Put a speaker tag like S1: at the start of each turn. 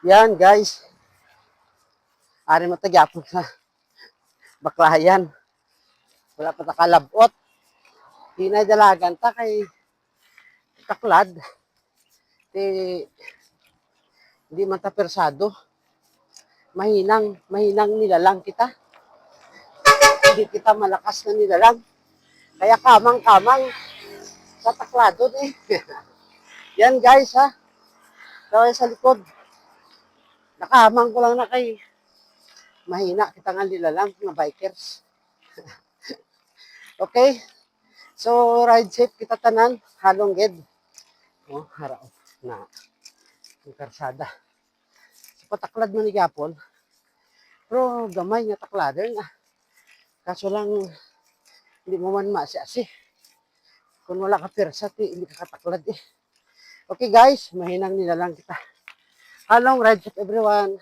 S1: Yan guys. Ari mo tagyapon sa baklayan. Wala pa takalabot. Di na dalagan ta kay taklad. Hindi man ta persado. Mahinang nilalang kita. Hindi kita malakas na nilalang. Kaya kamang-kamang sa taklado eh. Yan guys ha. Kaya sa likod. Nakahamang ko lang na kay mahina kita nga nilalang mga bikers. Okay. So ride safe kita tanan. Halong ged. Oh, harap na yung karsada. So pataklad man ni Gapon. Pero gamay nga taklader nga. Kaso lang, hindi mo man maasi-asi. Kung wala ka persa, hindi ka kataklad eh. Okay guys, mahinang nila lang kita. Halong ride safe everyone.